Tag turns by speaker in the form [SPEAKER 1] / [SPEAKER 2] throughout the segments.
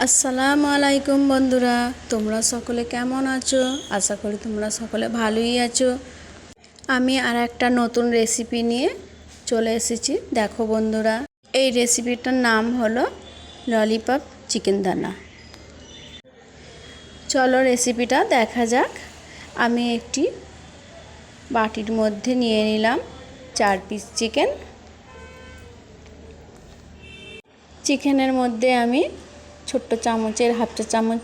[SPEAKER 1] আসসালামু আলাইকুম বন্ধুরা, তোমরা সকলে কেমন আছো? আশা করি তোমরা সকলে ভালোই আছো। আমি আর একটা নতুন রেসিপি নিয়ে চলে এসেছি। দেখো বন্ধুরা, এই রেসিপিটার নাম হলো ললিপপ চিকেন দানা। চলো রেসিপিটা দেখা যাক। আমি একটি বাটির মধ্যে নিয়ে নিলাম 4 পিস চিকেন। চিকেনের মধ্যে আমি ছোট্ট চামচের হাফ চা চামচ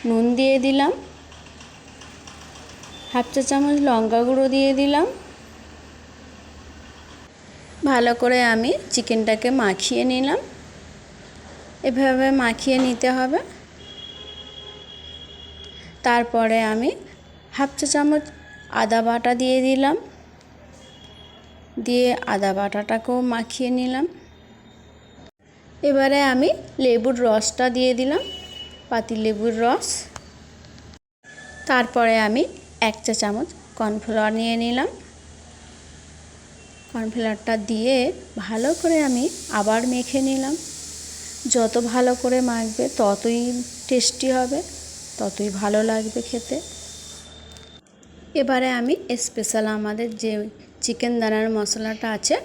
[SPEAKER 1] নুন দিয়ে দিলাম, হাফ চা চামচ লঙ্কা গুঁড়ো দিয়ে দিলাম। ভালো করে আমি চিকেনটাকে মাখিয়ে নিলাম। এভাবে মাখিয়ে নিতে হবে। তারপরে আমি হাফ চা চামচ আদা বাটা দিয়ে দিলাম, দিয়ে আদা বাটাটাকেও মাখিয়ে নিলাম। এবারে আমি লেবুর রসটা দিয়ে দিলাম, পাতি লেবুর রস। তারপরে আমি 1 চা চামচ কর্নফ্লাওয়ার নিয়ে নিলাম। কর্নফ্লাওয়ারটা দিয়ে ভালো করে আমি আবার মেখে নিলাম। যত ভালো করে মাখবে ততই টেস্টি হবে, ততই ভালো লাগবে খেতে। এবারে আমি স্পেশাল আমাদের যে চিকেন দানার মশলাটা আছে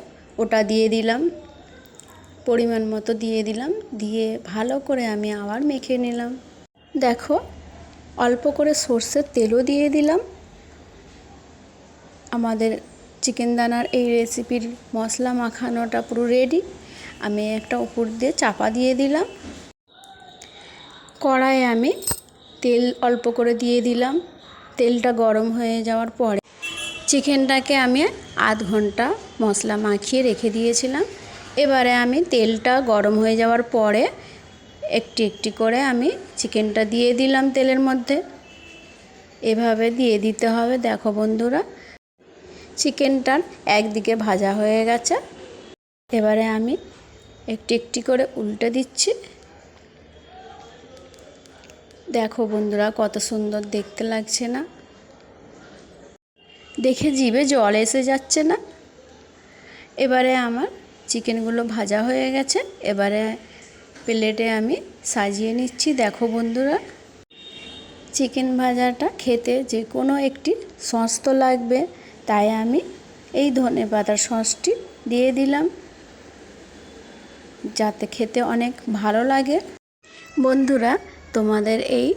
[SPEAKER 1] ওটা দিয়ে দিলাম, পরিমাণ মতো দিয়ে দিলাম। দিয়ে ভালো করে আমি আবার মেখে নিলাম। দেখো, অল্প করে সর্ষের তেলও দিয়ে দিলাম। আমাদের চিকেন দানার এই রেসিপির মশলা মাখানোটা পুরো রেডি। আমি একটা উপর দিয়ে চাপা দিয়ে দিলাম। কড়াইয়ে আমি তেল অল্প করে দিয়ে দিলাম। তেলটা গরম হয়ে যাওয়ার পরে চিকেনটাকে আমি আধ ঘন্টা মশলা মাখিয়ে রেখে দিয়েছিলাম। এবারে আমি তেলটা গরম হয়ে যাওয়ার পরে একটি একটি করে আমি চিকেনটা দিয়ে দিলাম তেলের মধ্যে। এভাবে দিয়ে দিতে হবে। দেখো বন্ধুরা, চিকেনটার একদিকে ভাজা হয়ে গেছে। এবারে আমি একটি একটি করে উল্টে দিচ্ছি। দেখো বন্ধুরা, কত সুন্দর দেখতে লাগছে না? দেখে জিভে জল এসে যাচ্ছে না? এবারে আমার চিকেনগুলো ভাজা হয়ে গেছে। এবারে প্লেটে আমি সাজিয়ে নিচ্ছি। দেখো বন্ধুরা, চিকেন ভাজাটা খেতে যে কোনো একটি সস তো লাগবে, তাই আমি এই ধনেপাতার সসটি দিয়ে দিলাম, যাতে খেতে অনেক ভালো লাগে। বন্ধুরা, তোমাদের এই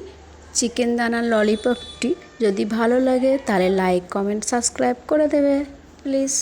[SPEAKER 1] চিকেন দানার ললিপপটি যদি ভালো লাগে তাহলে লাইক, কমেন্ট, সাবস্ক্রাইব করে দেবে প্লিজ।